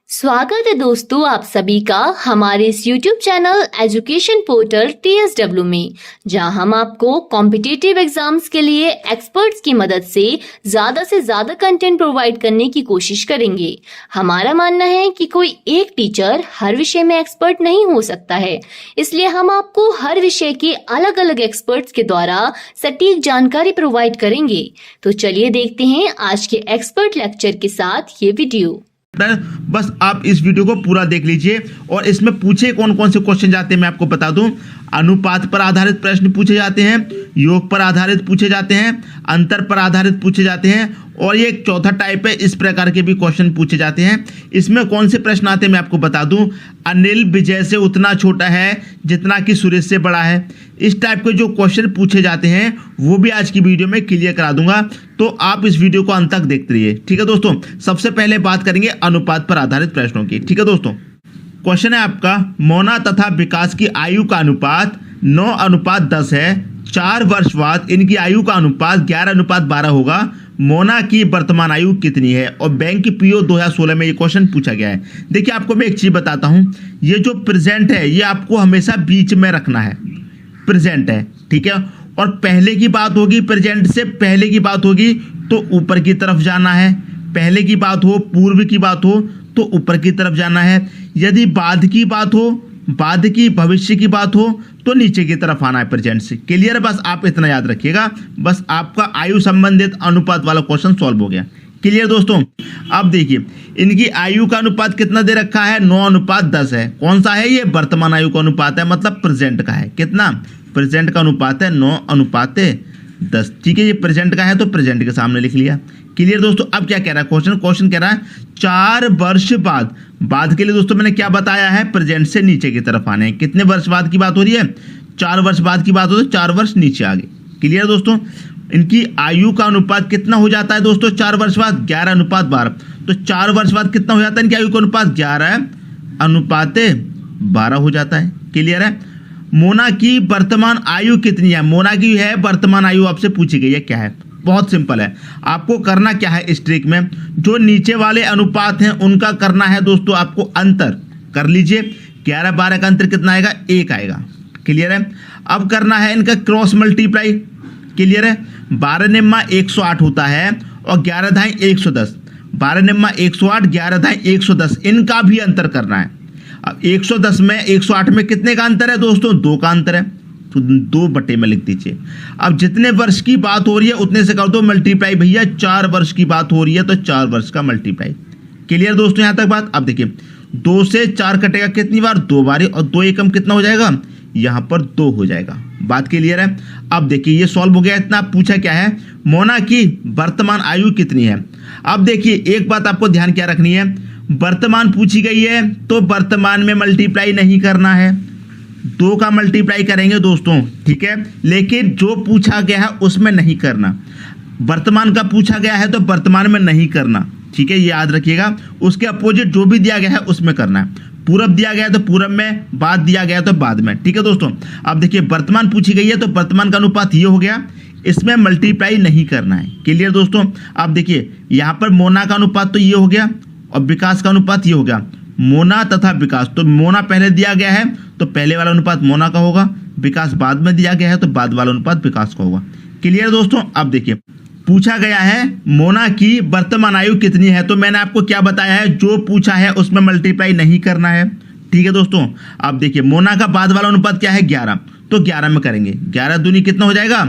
स्वागत है दोस्तों आप सभी का हमारे इस YouTube channel education portal TSW में, जहां हम आपको कॉम्पिटिटिव एग्जाम्स के लिए एक्सपर्ट्स की मदद से ज्यादा कंटेंट प्रोवाइड करने की कोशिश करेंगे। हमारा मानना है कि कोई एक टीचर हर विषय में एक्सपर्ट नहीं हो सकता है, इसलिए हम आपको हर विषय के अलग अलग एक्सपर्ट्स के द्वारा सटीक जानकारी प्रोवाइड करेंगे। तो चलिए देखते हैं आज के एक्सपर्ट लेक्चर के साथ ये वीडियो। बस आप इस वीडियो को पूरा देख लीजिए और इसमें पूछे कौन कौन से क्वेश्चन जाते हैं मैं आपको बता दूं। अनुपात पर आधारित प्रश्न पूछे जाते हैं, योग पर आधारित पूछे जाते हैं, अंतर पर आधारित पूछे जाते हैं और ये एक चौथा टाइप है, इस प्रकार के भी क्वेश्चन पूछे जाते हैं। इसमें कौन से प्रश्न आते हैं मैं आपको बता दूं। अनिल विजय से उतना छोटा है जितना कि सुरेश से बड़ा है। इस टाइप के जो क्वेश्चन पूछे जाते हैं वो भी आज की वीडियो में क्लियर करा दूंगा, तो आप इस वीडियो को अंत तक देखते रहिए। ठीक है दोस्तों, सबसे पहले बात करेंगे अनुपात पर आधारित प्रश्नों की। ठीक है दोस्तों, क्वेश्चन है आपका, मोना तथा विकास की आयु का अनुपात 9:10 है। 4 वर्ष बाद इनकी आयु का अनुपात 11:12 होगा। मोना की वर्तमान आयु कितनी है? और बैंक की पीओ 2016 में ये क्वेश्चन पूछा गया है। देखिए आपको मैं एक चीज बताता हूं, ये जो प्रेजेंट है ये आपको हमेशा बीच में रखना है। प्रेजेंट है, ठीक है, और पहले की बात होगी, प्रेजेंट से पहले की बात होगी तो ऊपर की तरफ जाना है। पहले की बात हो, पूर्व की बात हो तो ऊपर की तरफ जाना है। यदि बाद की बात हो, बाद की भविष्य की बात हो तो नीचे की तरफ आना है प्रेजेंट से। क्लियर है? बस आप इतना याद रखिएगा, बस आपका आयु संबंधित अनुपात वाला क्वेश्चन सॉल्व हो गया। क्लियर दोस्तों? अब देखिए इनकी आयु का अनुपात कितना दे रखा है, 9:10 है। कौन सा है ये? वर्तमान आयु का अनुपात है, मतलब प्रेजेंट का है। कितना? प्रेजेंट का अनुपात है 9:10। ठीक है, ये प्रेजेंट का है तो प्रेजेंट के सामने लिख लिया। क्लियर दोस्तों? अब क्या कह रहा है क्वेश्चन कह रहा है 4 वर्ष बाद के लिए दोस्तों मैंने क्या बताया है, प्रेजेंट से नीचे की तरफ आने हैं। कितने वर्ष बाद की बात हो रही है? 4 वर्ष बाद की बात हो तो 4 वर्ष नीचे आ गए। क्लियर दोस्तों? इनकी आयु का अनुपात कितना हो जाता है दोस्तों 4 वर्ष बाद? 11:12। तो 4 वर्ष बाद कितना हो जाता है इनकी आयु का अनुपात? 11:12 हो जाता है। क्लियर है? मोना की वर्तमान आयु कितनी है? मोना की है वर्तमान आयु आपसे पूछी गई है, क्या है? बहुत सिंपल है, आपको करना क्या है इस ट्रिक में, जो नीचे वाले अनुपात हैं उनका करना है दोस्तों आपको अंतर कर लीजिए। 11-12 का अंतर कितना आएगा? 1 आएगा। क्लियर है? अब करना है इनका क्रॉस मल्टीप्लाई। क्लियर है? 12 निम्मा 108 होता है और 11 धाई 110। 12 निम्मा 108, 11 धाई 110, इनका भी अंतर करना है। अब 110 में 108 में कितने का अंतर है दोस्तों? 2 का अंतर है, तो 2 बटे में लिख दीजिए। अब जितने वर्ष की बात हो रही है उतने से कर दो मल्टीप्लाई भैया। 4 वर्ष की बात हो रही है तो 4 वर्ष का मल्टीप्लाई। क्लियर दोस्तों यहां तक बात? अब देखिए 2 से 4 कटेगा कितनी बार? 2 बार, और 2 एकम कितना हो जाएगा? यहां पर 2 हो जाएगा। बात क्लियर है? अब देखिए ये सॉल्व हो गया। इतना पूछा क्या है, मोना की वर्तमान आयु कितनी है। अब देखिए एक बात आपको ध्यान क्या रखनी है, वर्तमान पूछी गई है तो वर्तमान में मल्टीप्लाई नहीं करना है, 2 का मल्टीप्लाई करेंगे दोस्तों। ठीक है, लेकिन जो पूछा गया है उसमें नहीं करना। वर्तमान का पूछा गया है तो वर्तमान में नहीं करना। ठीक है, ये याद रखिएगा। उसके अपोजिट जो भी दिया गया है उसमें करना है। पूरब दिया गया तो पूरब में, बाद दिया गया तो बाद में। ठीक है दोस्तों, अब देखिए वर्तमान पूछी गई है तो वर्तमान का अनुपात ये हो गया, इसमें मल्टीप्लाई नहीं करना है। क्लियर दोस्तों? अब देखिए यहाँ पर मोना का अनुपात तो ये हो गया और विकास का अनुपात ये हो गया। मोना तथा विकास, तो मोना पहले दिया गया है तो पहले वाला अनुपात मोना का होगा, विकास बाद में दिया गया है तो बाद वाला अनुपात विकास का होगा। क्लियर दोस्तों? अब देखिए पूछा गया है मोना की वर्तमान आयु कितनी है, तो मैंने आपको क्या बताया है, जो पूछा है उसमें मल्टीप्लाई नहीं करना है। ठीक है दोस्तों? अब देखिए मोना का बाद वाला अनुपात क्या है? 11, तो 11 में करेंगे। 11 दूनी कितना हो जाएगा?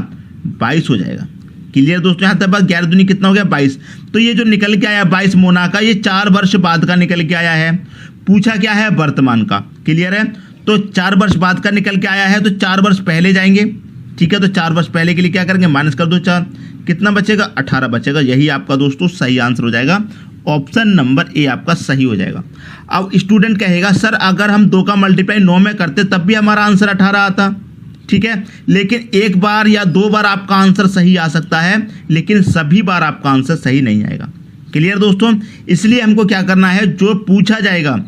22 हो जाएगा। क्लियर दोस्तों? यहाँ तक 11 दूनी कितना हो गया? 22। तो ये जो निकल के आया 22 मोना का, ये 4 वर्ष बाद का निकल के आया है। पूछा क्या है? वर्तमान का। क्लियर है? तो 4 वर्ष बाद का निकल के आया है तो 4 वर्ष पहले जाएंगे। ठीक है, तो 4 वर्ष पहले के लिए क्या करेंगे? माइनस कर दो 4, कितना बचेगा? 18 बचेगा। यही आपका दोस्तों सही आंसर हो जाएगा। ऑप्शन नंबर ए आपका सही हो जाएगा। अब स्टूडेंट कहेगा सर अगर हम 2 का मल्टीप्लाई 9 में करते तब भी हमारा आंसर 18 आता। ठीक है, लेकिन एक बार या 2 बार आपका आंसर सही आ सकता है, लेकिन सभी बार आपका आंसर सही नहीं आएगा। क्लियर दोस्तों? इसलिए हमको क्या करना है, जो पूछा जाएगा,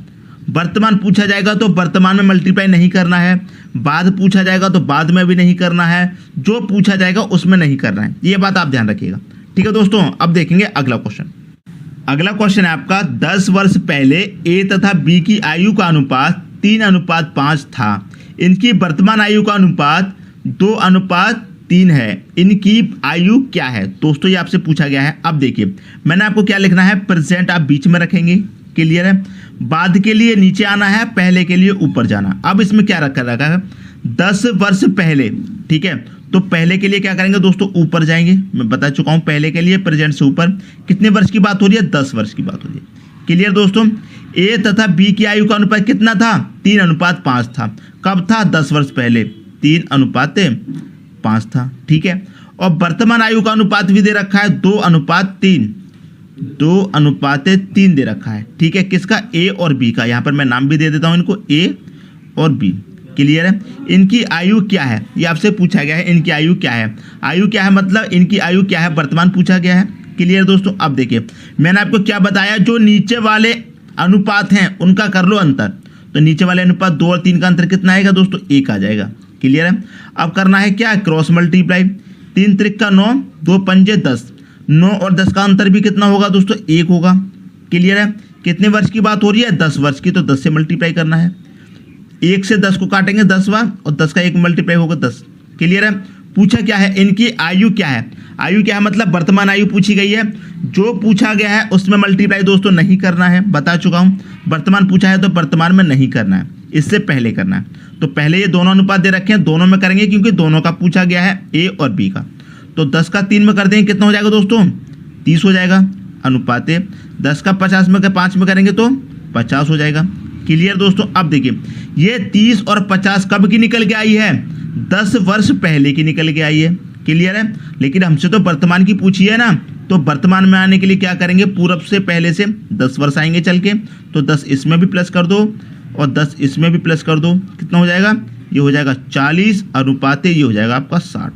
वर्तमान पूछा जाएगा तो वर्तमान में मल्टीप्लाई नहीं करना है, बाद पूछा जाएगा तो बाद में भी नहीं करना है, जो पूछा जाएगा उसमें नहीं करना है। ये बात आप ध्यान रखिएगा। ठीक है दोस्तों? अब देखेंगे अगला क्वेश्चन। अगला क्वेश्चन है आपका 10 वर्ष पहले ए तथा बी की आयु का अनुपात 3:5 था। इनकी वर्तमान आयु का अनुपात 2:3 है। इनकी आयु क्या है? दोस्तों ये आपसे पूछा गया है। अब देखिए मैंने आपको क्या लिखना है, प्रेजेंट आप बीच में रखेंगे, क्लियर है। बाद के लिए नीचे आना है, पहले के लिए ऊपर जाना। अब इसमें क्या रखा है, 10 वर्ष पहले, ठीक है। तो पहले के लिए क्या करेंगे दोस्तों, ऊपर जाएंगे। मैं बता चुका हूं पहले के लिए प्रेजेंट से ऊपर। कितने वर्ष की बात हो रही है, 10 वर्ष की बात हो रही है, क्लियर दोस्तों। ए तथा बी की आयु का अनुपात कितना था, 3:5 था। कब था, 10 वर्ष पहले 3:5 था, ठीक है। और वर्तमान आयु का अनुपात भी दे रखा है 2:3, 2:3 दे रखा है, ठीक है। किसका, ए और बी का। यहाँ पर मैं नाम भी दे देता हूं इनको, ए और बी, क्लियर है। इनकी आयु क्या है, ये आपसे पूछा गया है। इनकी आयु क्या है, आयु क्या है मतलब इनकी आयु क्या है, वर्तमान पूछा गया है, क्लियर दोस्तों। अब देखिए मैंने आपको क्या बताया, जो नीचे वाले अनुपात हैं उनका कर लो अंतर। तो नीचे वाले अनुपात 2 और 3 का अंतर कितना आएगा दोस्तों, 1 आ जाएगा, क्लियर है। अब करना है क्या, क्रॉस मल्टीप्लाई। 3 त्रिक का 9, 2 पंजे 10, 9 और 10 का अंतर भी कितना होगा दोस्तों, 1 होगा, क्लियर है। कितने वर्ष की बात हो रही है, 10 वर्ष की। तो 10 से मल्टीप्लाई करना है, 1 से 10 को काटेंगे 10वां, और 10 का 1 मल्टीप्लाई होगा 10, क्लियर है। पूछा क्या है, इनकी आयु क्या है। आयु क्या है मतलब वर्तमान आयु पूछी गई है। जो पूछा गया है उसमें मल्टीप्लाई दोस्तों नहीं करना है, बता चुका हूं। वर्तमान पूछा है तो वर्तमान में नहीं करना है, इससे पहले करना है। तो पहले ये दोनों अनुपात दे रखे हैं, दोनों में करेंगे क्योंकि दोनों का पूछा गया है, ए और बी का। तो 10 का 3 में कर देंगे, कितना हो जाएगा दोस्तों, 30 हो जाएगा अनुपात। 10 का 50 में 5 में करेंगे तो 50 हो जाएगा, क्लियर दोस्तों। अब देखिए ये 30 और 50 कब की निकल के आई है, 10 वर्ष पहले की निकल के आई है, क्लियर है। लेकिन हमसे तो वर्तमान की पूछी है ना, तो वर्तमान में आने के लिए क्या करेंगे, पूर्व से पहले से 10 वर्ष आएंगे चल के। तो 10 इसमें भी प्लस कर दो और 10 इसमें भी प्लस कर दो, कितना हो जाएगा, ये हो जाएगा 40 अनुपात ये हो जाएगा आपका 60।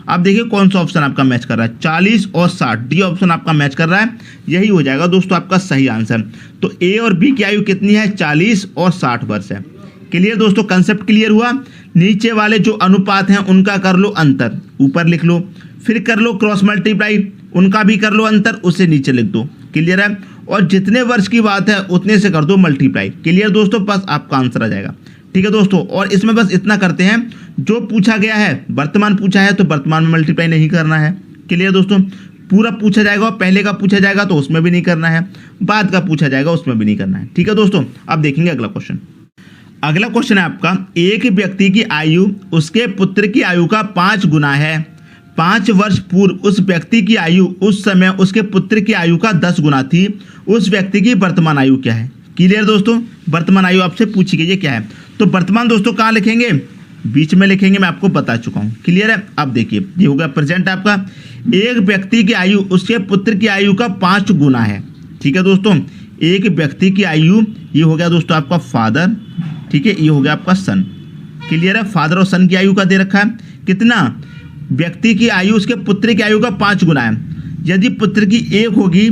अब देखिए कौन सा ऑप्शन आपका मैच कर रहा है, 40 और 60, डी ऑप्शन आपका मैच कर रहा है। यही हो जाएगा दोस्तों आपका सही आंसर। तो ए और बी की आयु कितनी है, 40 और 60 वर्ष है, क्लियर दोस्तों। कंसेप्ट क्लियर हुआ। नीचे वाले जो अनुपात हैं उनका कर लो अंतर, ऊपर लिख लो। फिर कर लो क्रॉस मल्टीप्लाई, उनका भी कर लो अंतर, उससे नीचे लिख दो, क्लियर है। और जितने वर्ष की बात है उतने से कर दो मल्टीप्लाई, क्लियर दोस्तों। बस आपका आंसर आ जाएगा, ठीक है दोस्तों। और इसमें बस इतना करते हैं, जो पूछा गया है वर्तमान पूछा है तो वर्तमान में मल्टीप्लाई नहीं करना है, क्लियर दोस्तों। पूरा पूछा जाएगा और पहले का पूछा जाएगा तो उसमें भी नहीं करना है, बाद का पूछा जाएगा उसमें भी नहीं करना है, ठीक है दोस्तों। अब देखेंगे अगला क्वेश्चन। अगला क्वेश्चन है आपका, एक व्यक्ति की आयु उसके पुत्र की आयु का 5 गुना है। 5 वर्ष पूर्व उस व्यक्ति की आयु उस समय उसके पुत्र की आयु का 10 गुना थी। उस व्यक्ति की वर्तमान आयु क्या है, क्लियर दोस्तों। वर्तमान आयु आपसे पूछी गई है क्या है। तो वर्तमान दोस्तों कहाँ लिखेंगे, बीच में लिखेंगे, मैं आपको बता चुका हूँ, क्लियर है। अब देखिए ये होगा प्रेजेंट आपका, एक व्यक्ति की आयु उसके पुत्र की आयु का 5 गुना है, ठीक है दोस्तों। एक व्यक्ति की आयु, ये हो गया दोस्तों आपका फादर, ठीक है, ये हो गया आपका सन, क्लियर है। फादर और सन की आयु का दे रखा है कितना, व्यक्ति की आयु उसके पुत्र की आयु का 5 गुना है। यदि पुत्र की 1 होगी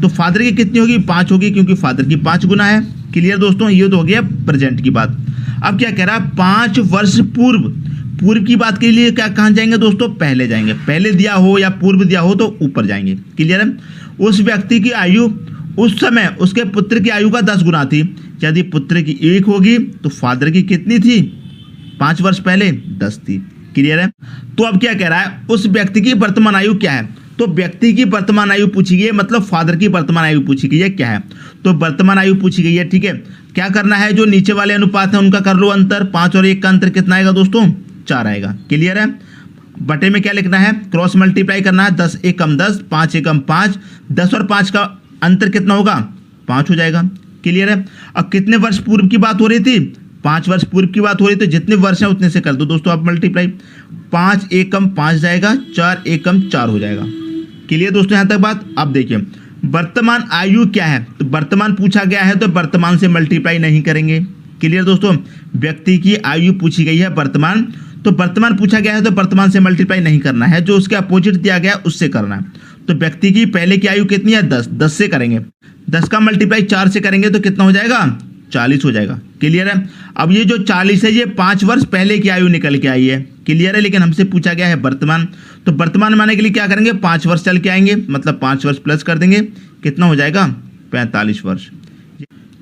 तो फादर की कितनी होगी, 5 होगी, क्योंकि फादर की 5 गुना है, क्लियर दोस्तों। ये तो हो गया प्रेजेंट की बात। अब क्या कह रहा है, 5 वर्ष पूर्व की बात के लिए क्या कहाँ जाएंगे दोस्तों, पहले जाएंगे। पहले दिया हो या पूर्व दिया हो तो ऊपर जाएंगे, क्लियर है। उस व्यक्ति की आयु उस समय उसके पुत्र की आयु का 10 गुना थी। यदि पुत्र की 1 होगी तो फादर की कितनी थी, 5 वर्ष पहले 10 थी, क्लियर है। तो अब क्या कह रहा है, उस व्यक्ति की वर्तमान आयु क्या है। तो व्यक्ति की वर्तमान आयु पूछी गई है, मतलब फादर की वर्तमान आयु पूछी गई है, क्या है। तो वर्तमान आयु पूछी गई है, ठीक है। क्या करना है, जो नीचे वाले अनुपात है उनका कर लो अंतर। 5 और 1 का अंतर कितना आएगा दोस्तों, 4 आएगा, क्लियर है। बटे में क्या लिखना है, क्रॉस मल्टीप्लाई करना है। 10 एकम 10, 5 एकम 5, 10 और 5 का अंतर कितना होगा, 5 हो जाएगा, क्लियर है। अब कितने वर्ष पूर्व की बात हो रही थी, 5 वर्ष पूर्व की बात हो रही, तो जितने वर्ष है उतने से कर दो दोस्तों आप मल्टीप्लाई। 5 एकम 5 जाएगा, 4 एकम 4 हो जाएगा, क्लियर दोस्तों यहाँ तक बात। अब देखिए वर्तमान आयु क्या है, तो वर्तमान पूछा गया है तो वर्तमान से मल्टीप्लाई नहीं करेंगे, क्लियर दोस्तों। व्यक्ति की आयु पूछी गई है वर्तमान, तो वर्तमान पूछा गया है तो वर्तमान से मल्टीप्लाई नहीं करना है, जो उसके अपोजिट दिया गया उससे करना है। तो व्यक्ति की पहले की आयु कितनी है, 10, 10 से करेंगे। 10 का मल्टीप्लाई 4 से करेंगे तो कितना हो जाएगा, 40 हो जाएगा, क्लियर है। अब ये जो 40 है ये 5 वर्ष पहले की आयु निकल के आई है, क्लियर है। लेकिन हमसे पूछा गया है वर्तमान, तो वर्तमान में आने के लिए क्या करेंगे, 5 वर्ष चल के आएंगे, मतलब 5 वर्ष प्लस कर देंगे, कितना हो जाएगा 45 वर्ष।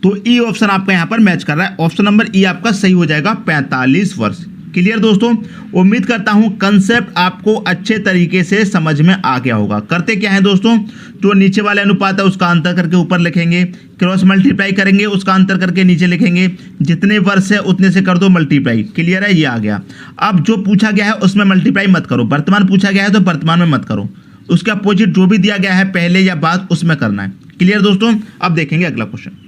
तो ई ऑप्शन आपका यहाँ पर मैच कर रहा है, ऑप्शन नंबर ई आपका सही हो जाएगा 45 वर्ष। क्लियर दोस्तों, उम्मीद करता हूं कंसेप्ट आपको अच्छे तरीके से समझ में आ गया होगा। करते क्या है दोस्तों, जो नीचे वाले अनुपात है उसका अंतर करके ऊपर लिखेंगे, क्रॉस मल्टीप्लाई करेंगे, उसका अंतर करके नीचे लिखेंगे, जितने वर्ष है उतने से कर दो मल्टीप्लाई। क्लियर है, ये आ गया। अब जो पूछा गया है उसमें मल्टीप्लाई मत करो, वर्तमान पूछा गया है तो वर्तमान में मत करो, उसका अपोजिट जो भी दिया गया है पहले या बाद उसमें करना है। क्लियर दोस्तों, अब देखेंगे अगला क्वेश्चन।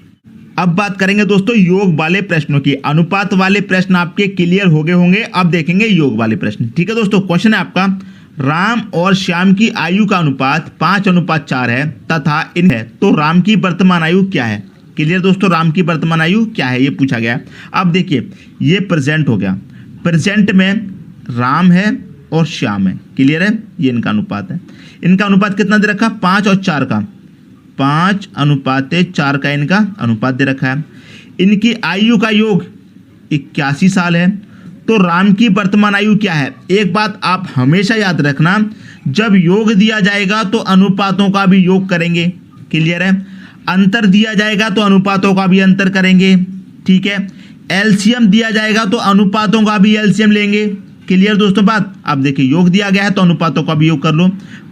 अब बात करेंगे दोस्तों योग वाले प्रश्नों की। अनुपात वाले प्रश्न आपके क्लियर हो गए होंगे, अब देखेंगे योग वाले प्रश्न। ठीक है दोस्तों, क्वेश्चन है आपका, राम और श्याम की आयु का अनुपात 5:4 है तथा इन है, तो राम की वर्तमान आयु क्या है। क्लियर दोस्तों, राम की वर्तमान आयु क्या है ये पूछा गया है। अब देखिए ये प्रेजेंट हो गया, प्रेजेंट में राम है और श्याम है। क्लियर है, ये इनका अनुपात है। इनका अनुपात कितना दे रखा, 5 और 4 का, 5:4 का इनका अनुपात दे रखा है। इनकी आयु का योग 81 साल है, तो राम की वर्तमान आयु क्या है। एक बात आप हमेशा याद रखना, जब योग दिया जाएगा तो अनुपातों का भी योग करेंगे। क्लियर है, अंतर दिया जाएगा तो अनुपातों का भी अंतर करेंगे। ठीक है, एलसीएम दिया जाएगा तो अनुपातों का भी एलसीएम लेंगे। क्लियर दोस्तों बात। अब देखिए योग दिया गया है तो अनुपातों का भी योग कर लो,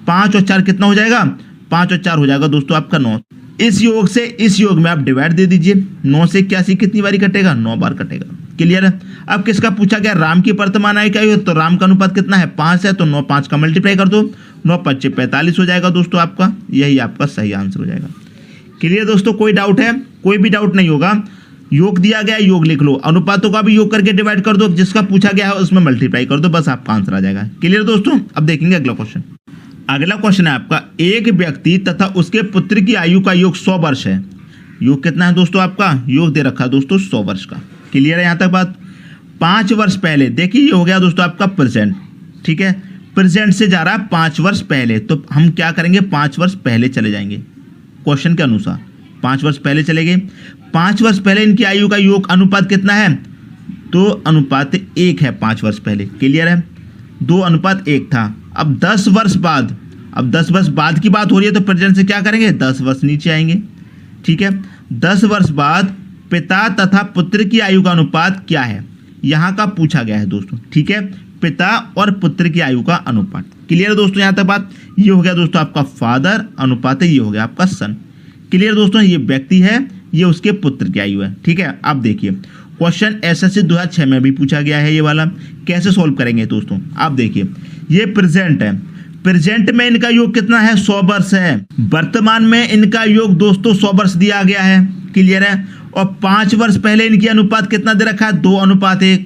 5 और 4 कितना हो जाएगा, 5 और 4 हो जाएगा दोस्तों आपका 9। इस योग से इस योग में आप डिवाइड दे दीजिए, 9 से 81 कितनी बारी कटेगा, 9 बार कटेगा। क्लियर है। अब किसका पूछा गया, राम की वर्तमान आयु क्या है, तो राम का अनुपात कितना है, 5 है, तो 9 5 का मल्टीप्लाई कर दो, 9 5 45 हो जाएगा दोस्तों आपका, यही आपका सही आंसर हो जाएगा। क्लियर दोस्तों, कोई डाउट है, कोई भी डाउट नहीं होगा। योग दिया गया योग लिख लो, अनुपातों का भी योग करके डिवाइड कर दो, जिसका पूछा गया है उसमें मल्टीप्लाई कर दो, बस आपका आंसर आ जाएगा। क्लियर दोस्तों, अब देखेंगे अगला क्वेश्चन। अगला क्वेश्चन है आपका, एक व्यक्ति तथा उसके पुत्र की आयु का योग 100 वर्ष है। योग कितना है दोस्तों आपका, योग दे रखा है दोस्तों 100 वर्ष का। क्लियर है यहाँ तक बात। 5 वर्ष पहले, देखिए ये हो गया दोस्तों आपका प्रेजेंट। ठीक है, प्रेजेंट से जा रहा है 5 वर्ष पहले, तो हम क्या करेंगे, 5 वर्ष पहले चले जाएंगे क्वेश्चन के अनुसार, 5 वर्ष पहले चले गए। 5 वर्ष पहले इनकी आयु का योग अनुपात कितना है, तो अनुपात 1 है 5 वर्ष पहले। क्लियर है, 2:1 था। अब 10 वर्ष बाद, अब 10 वर्ष बाद की बात हो रही है तो प्रेजेंट से क्या करेंगे, 10 वर्ष नीचे आएंगे। ठीक है, 10 वर्ष बाद पिता तथा पुत्र की आयु का अनुपात क्या है, यहाँ का पूछा गया है दोस्तों। ठीक है, पिता और पुत्र की आयु का अनुपात। क्लियर दोस्तों यहाँ तक बात। ये हो गया दोस्तों आपका फादर अनुपात, ये हो गया आपका सन। क्लियर दोस्तों, ये व्यक्ति है, ये उसके पुत्र की आयु है। ठीक है, अब देखिए क्वेश्चन एसएससी 2006 में भी पूछा गया है ये वाला, कैसे सोल्व करेंगे दोस्तों। आप देखिए ये प्रेजेंट है, प्रेजेंट में इनका योग कितना है, 100 वर्ष है। वर्तमान में इनका योग दोस्तों 100 वर्ष दिया गया है। क्लियर है, और 5 वर्ष पहले इनकी अनुपात कितना दे रखा है, 2:1।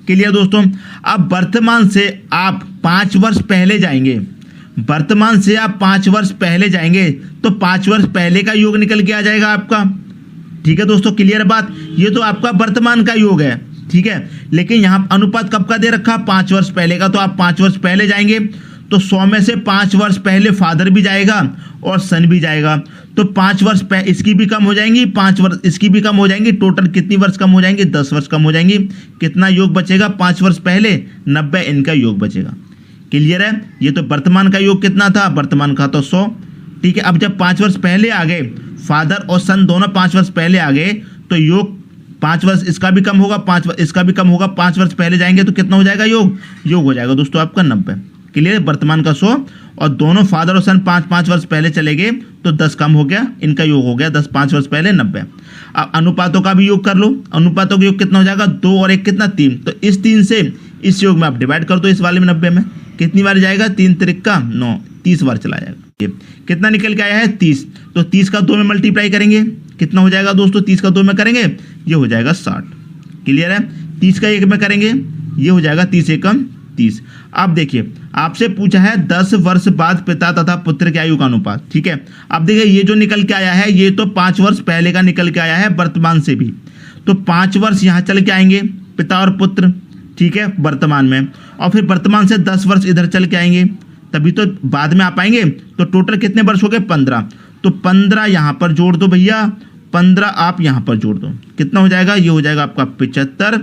क्लियर दोस्तों, अब वर्तमान से आप 5 वर्ष पहले जाएंगे, वर्तमान से आप 5 वर्ष पहले जाएंगे तो 5 वर्ष पहले का योग निकल के आ जाएगा आपका। ठीक है दोस्तों, क्लियर बात। ये तो आपका वर्तमान का योग है। ठीक है, लेकिन यहाँ अनुपात कब का दे रखा, 5 वर्ष पहले का, तो आप 5 वर्ष पहले जाएंगे तो 100 में से 5 वर्ष पहले फादर भी जाएगा और सन भी जाएगा, तो 5 वर्ष इसकी भी कम हो जाएंगी, 5 वर्ष इसकी भी कम हो जाएंगी। टोटल कितनी वर्ष कम हो जाएंगी, 10 वर्ष कम हो जाएंगी। कितना योग बचेगा, 5 वर्ष पहले 90 इनका योग बचेगा। क्लियर है, ये तो वर्तमान का योग कितना था, वर्तमान का तो 100। ठीक है, अब जब 5 वर्ष पहले आ गए, फादर और सन दोनों 5 वर्ष पहले आ गए, तो योग 5 वर्ष इसका भी कम होगा, 5 वर्ष इसका भी कम होगा, 5 वर्ष पहले जाएंगे तो कितना हो जाएगा योग, योग हो जाएगा दोस्तों आपका 90। क्लियर, वर्तमान का 100 और दोनों फादर और सन 5 वर्ष पहले चले गए तो 10 कम हो गया, इनका योग हो गया 10, 5 वर्ष पहले 90। अब अनुपातों का भी योग कर लो, अनुपातों का योग कितना हो जाएगा, 2 और 1 कितना, 3। तो इस 3 से इस योग में आप डिवाइड कर दो, इस वाले में 90 में कितनी बार जाएगा, 3 त्रिका 9, 30 बार चला जाएगा। कितना निकल के आया है, 30। तो 30 का 2 में मल्टीप्लाई करेंगे, कितना हो जाएगा दोस्तों, 30 का 2 में करेंगे ये हो जाएगा 60। क्लियर है, 30 का 1 में करेंगे ये हो जाएगा 30 एकम 30। अब देखिए आपसे पूछा है 10 वर्ष बाद पिता तथा पुत्र की आयु का अनुपात। ठीक है, अब देखिए ये जो निकल के आया है ये तो 5 वर्ष पहले का निकल के आया है वर्तमान से भी, तो 5 वर्ष यहाँ चल के आएंगे पिता और पुत्र। ठीक है, वर्तमान में, और फिर वर्तमान से 10 वर्ष इधर चल के आएंगे, तभी तो बाद में आ पाएंगे। तो टोटल कितने वर्ष हो गए, 15। तो 15 यहाँ पर जोड़ दो भैया, 15 आप यहाँ पर जोड़ दो, कितना हो जाएगा, ये हो जाएगा आपका 75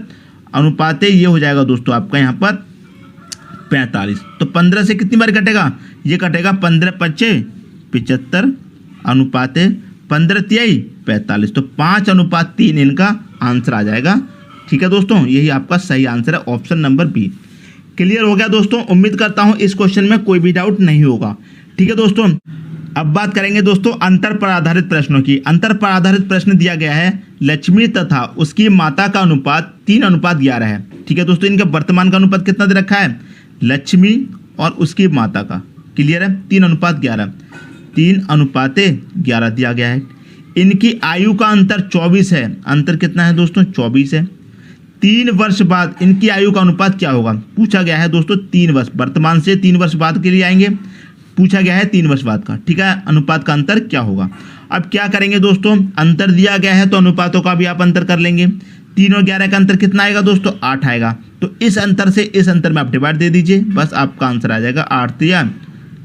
अनुपात, ये हो जाएगा दोस्तों आपका यहाँ पर 45। तो 15 से कितनी बार कटेगा, ये कटेगा 15 पच्चे 75 अनुपात 15 तिहाई 45। तो 5:3 इनका आंसर आ जाएगा। ठीक है दोस्तों, यही आपका सही आंसर है, ऑप्शन नंबर बी। क्लियर हो गया दोस्तों, उम्मीद करता हूं इस क्वेश्चन में कोई भी डाउट नहीं होगा। ठीक है दोस्तों, अब बात करेंगे दोस्तों अंतर पर आधारित प्रश्नों की। अंतर पर आधारित प्रश्न दिया गया है लक्ष्मी तथा उसकी माता का अनुपात 3:11 है। ठीक है दोस्तों, इनका वर्तमान का अनुपात कितना दे रखा है, लक्ष्मी और उसकी माता का। क्लियर है, 3:11, 3:11 दिया गया है। इनकी आयु का अंतर 24 है। अंतर कितना है दोस्तों, 24 है। 3 वर्ष बाद इनकी आयु का अनुपात क्या होगा, पूछा गया है दोस्तों 3 वर्ष, वर्तमान से 3 वर्ष बाद के लिए आएंगे, पूछा गया है 3 वर्ष बाद का। ठीक है, अनुपात का अंतर क्या होगा। अब क्या करेंगे दोस्तों, अंतर दिया गया है तो अनुपातों का भी आप अंतर कर लेंगे। 3 और 11 का अंतर कितना आएगा दोस्तों, 8 आएगा। तो इस अंतर से इस अंतर में आप डिवाइड दे दीजिए, बस आपका आंसर आ जाएगा 8 या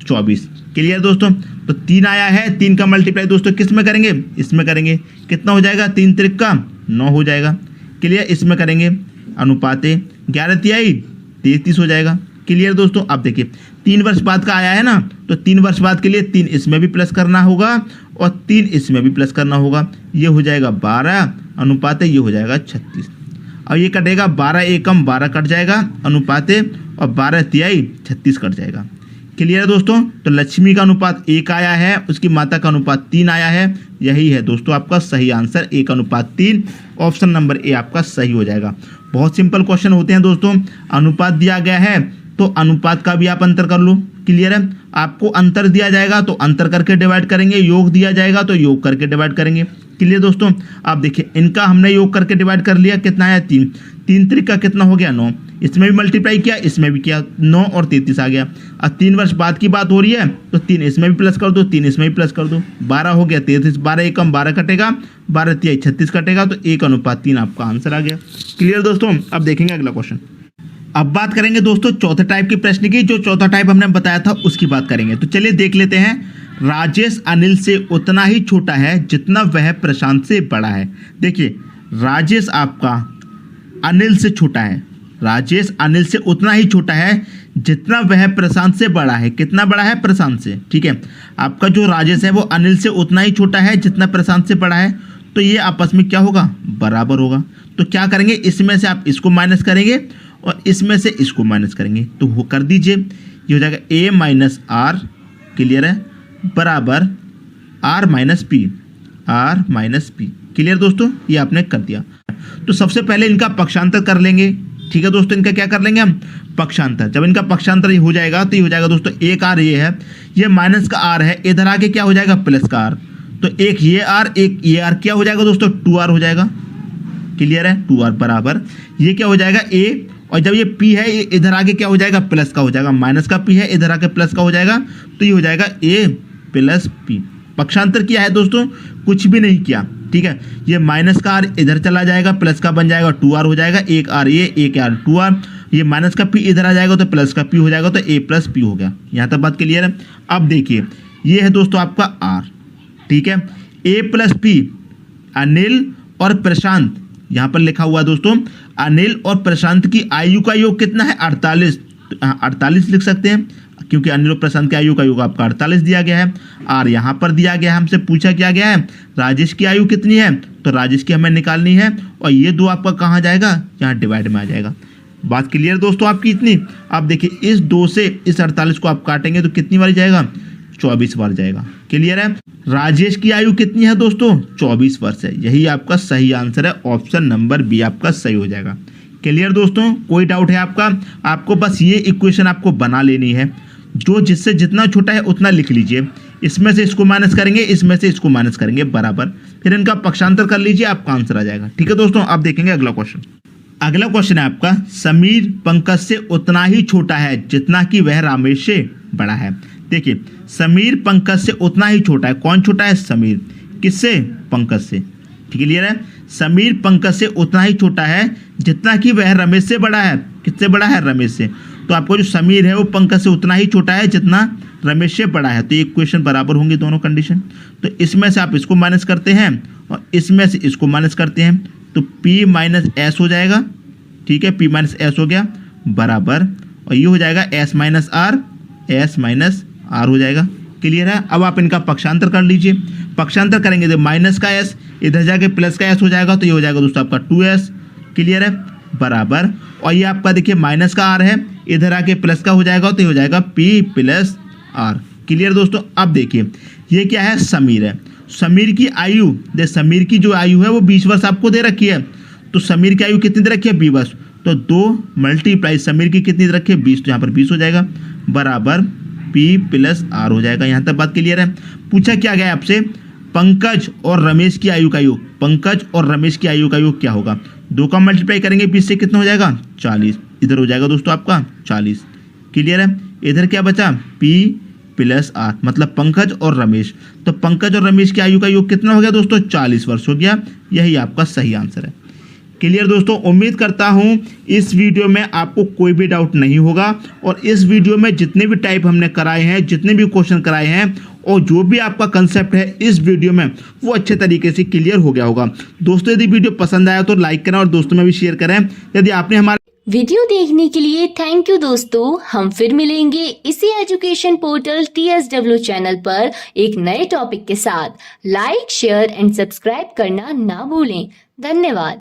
24। क्लियर दोस्तों, तो 3 आया है, 3 का मल्टीप्लाई दोस्तों किस में करेंगे, इसमें करेंगे। कितना हो जाएगा, 3 त्रिक का 9 हो जाएगा। क्लियर, इसमें करेंगे अनुपात 11 तिहाई 33 हो जाएगा। क्लियर दोस्तों, अब देखिए 3 वर्ष बाद का आया है ना, तो 3 वर्ष बाद के लिए 3 इसमें भी प्लस करना होगा और 3 इसमें भी प्लस करना होगा। ये हो जाएगा 12 अनुपात ये हो जाएगा 36। अब ये कटेगा 12 एकम 12 कट जाएगा अनुपात और 12 तिहाई 36 कट जाएगा। क्लियर है दोस्तों, तो लक्ष्मी का अनुपात 1 आया है, उसकी माता का अनुपात 3 आया है। यही है दोस्तों आपका सही आंसर, 1:3। ऑप्शन नंबर ए आपका सही हो जाएगा। बहुत सिंपल क्वेश्चन होते हैं दोस्तों। अनुपात दिया गया है तो अनुपात का भी आप अंतर कर लो। क्लियर है, आपको अंतर दिया जाएगा तो अंतर करके डिवाइड करेंगे, योग दिया जाएगा तो योग करके डिवाइड करेंगे। क्लियर दोस्तों, आप देखिए इनका हमने योग करके डिवाइड कर लिया, कितना आया 3, 3 त्रिक का कितना हो गया 9, इसमें भी मल्टीप्लाई किया इसमें भी किया, 9 और 33 आ गया। अब 3 वर्ष बाद की बात हो रही है तो 3 इसमें भी प्लस कर दो, 3 इसमें भी प्लस कर दो, 12 हो गया 33, 12 एकम 12 कटेगा, 12 तिहाई 36 कटेगा, तो 1:3 आपका आंसर आ गया। क्लियर दोस्तों, अब देखेंगे अगला क्वेश्चन। अब बात करेंगे दोस्तों चौथे टाइप की प्रश्न की। जो चौथा टाइप हमने बताया था उसकी बात करेंगे। तो चलिए देख लेते हैं। राजेश अनिल से उतना ही छोटा है जितना वह प्रशांत से बड़ा है। देखिए राजेश आपका अनिल से छोटा है, राजेश अनिल से उतना ही छोटा है जितना वह प्रशांत से बड़ा है। कितना बड़ा है, प्रशांत से। ठीक है, आपका जो राजेश है वो अनिल से उतना ही छोटा है जितना प्रशांत से बड़ा है। तो ये आपस में क्या होगा, बराबर होगा। तो क्या करेंगे, इसमें से आप इसको माइनस करेंगे और इसमें से इसको माइनस करेंगे, तो वो कर दीजिए। ये हो जाएगा a माइनस आर, क्लियर है, बराबर r minus P, r minus P. Clear दोस्तों, ये आपने कर दिया। तो सबसे पहले इनका पक्षांतर कर लेंगे। ठीक है दोस्तों, इनका क्या कर लेंगे हम, पक्षांतर। जब इनका पक्षांतर ये हो जाएगा तो ये हो जाएगा दोस्तों, एक r ये है, ये माइनस का r है, इधर आके क्या हो जाएगा, प्लस का r। तो एक ये r एक ये r, क्या हो जाएगा दोस्तों, 2r हो जाएगा। क्लियर है, 2r बराबर ये क्या हो जाएगा a, और जब ये p है ये इधर आके क्या हो जाएगा, प्लस का हो जाएगा, माइनस का p है इधर आके प्लस का हो जाएगा, तो ये हो जाएगा a प्लस p। पक्षांतर किया है दोस्तों, कुछ भी नहीं किया। ठीक है, ये माइनस का r इधर चला जाएगा, प्लस का बन जाएगा 2r हो जाएगा, एक r ये एक r 2r, ये माइनस का p इधर आ जाएगा तो प्लस का p हो जाएगा, तो a प्लस p हो गया। यहाँ तक बात क्लियर है। अब देखिए ये है दोस्तों आपका r, ठीक है, a प्लस p, अनिल और प्रशांत, यहाँ पर लिखा हुआ है दोस्तों अनिल और प्रशांत की आयु का योग कितना है, 48। 48 लिख सकते हैं क्योंकि अनिल और प्रशांत की आयु का योग आपका 48 दिया गया है। और यहाँ पर दिया गया है, हमसे पूछा क्या गया है, राजेश की आयु कितनी है, तो राजेश की हमें निकालनी है, और ये दो आपका कहाँ जाएगा, यहाँ डिवाइड में आ जाएगा। बात क्लियर दोस्तों आपकी इतनी। आप देखिए इस 2 से इस 48 को आप काटेंगे तो कितनी बार जाएगा, 24 बार जाएगा। क्लियर है, राजेश की आयु कितनी है दोस्तों, 24 वर्ष है। यही आपका सही आंसर है, ऑप्शन नंबर बी आपका सही हो जाएगा। क्लियर दोस्तों, कोई डाउट है आपका, आपको बस ये इक्वेशन आपको बना लेनी है, जो जिससे जितना छोटा है उतना लिख लीजिए, इसमें से इसको माइनस करेंगे, इसमें से इसको माइनस करेंगे बराबर, फिर इनका पक्षांतर कर लीजिए, आपका आंसर आ जाएगा। ठीक है दोस्तों, आप देखेंगे अगला क्वेश्चन। अगला क्वेश्चन है आपका, समीर पंकज से उतना ही छोटा है जितना कि वह रमेश से बड़ा है। देखिए समीर पंकज से उतना ही छोटा है, कौन छोटा है, समीर, किससे, पंकज से। क्लियर है, समीर पंकज से उतना ही छोटा है जितना कि वह रमेश से बड़ा है। किससे बड़ा है, रमेश से। तो आपको जो समीर है वो पंकज से उतना ही छोटा है जितना रमेश से बड़ा है। तो ये इक्वेशन बराबर होंगी दोनों कंडीशन। तो इसमें से आप इसको माइनस करते हैं और इसमें से इसको माइनस करते हैं, तो p माइनस एस हो जाएगा। ठीक है, p माइनस एस हो गया बराबर, और ये हो जाएगा एस माइनस आर हो जाएगा। क्लियर है। अब आप इनका पक्षांतर कर लीजिए। पक्षांतर करेंगे तो माइनस का एस इधर जाके प्लस का एस हो जाएगा, तो ये हो जाएगा दोस्तों आपका 2s। क्लियर है। बराबर, और ये आपका देखिए माइनस का आर है, इधर आके प्लस का हो जाएगा, तो ये हो जाएगा p प्लस आर। क्लियर दोस्तों। अब देखिए ये क्या है, समीर है। समीर की आयु, दे समीर की जो आयु है वो 20 वर्ष आपको दे रखी है। तो समीर की आयु कितनी दे रखी है, 20 वर्ष। तो 2 मल्टीप्लाई समीर की कितनी दे रखी है, 20, तो यहाँ पर 20 हो जाएगा, बराबर p प्लस आर हो जाएगा। यहाँ तक बात क्लियर है। पूछा क्या गया आपसे, पंकज और रमेश की आयु का योग, पंकज और रमेश की आयु का योग क्या होगा। 2 का मल्टीप्लाई करेंगे 20 से कितना हो जाएगा, 40। इधर हो जाएगा दोस्तों आपका 40। क्लियर है। इधर क्या बचा, p प्लस आर, मतलब पंकज और रमेश। तो पंकज और रमेश की आयु का योग कितना हो गया दोस्तों, 40 वर्ष हो गया। यही आपका सही आंसर है। क्लियर दोस्तों। उम्मीद करता हूं इस वीडियो में आपको कोई भी डाउट नहीं होगा, और इस वीडियो में जितने भी टाइप हमने कराए हैं, जितने भी क्वेश्चन कराए हैं, और जो भी आपका कंसेप्ट है इस वीडियो में, वो अच्छे तरीके से क्लियर हो गया होगा। दोस्तों यदि वीडियो पसंद आया तो लाइक करें और दोस्तों में भी शेयर करें। यदि आपने हमारे वीडियो देखने के लिए थैंक यू दोस्तों। हम फिर मिलेंगे इसी एजुकेशन पोर्टल TSW चैनल पर एक नए टॉपिक के साथ। लाइक, शेयर एंड सब्सक्राइब करना ना भूलें। धन्यवाद।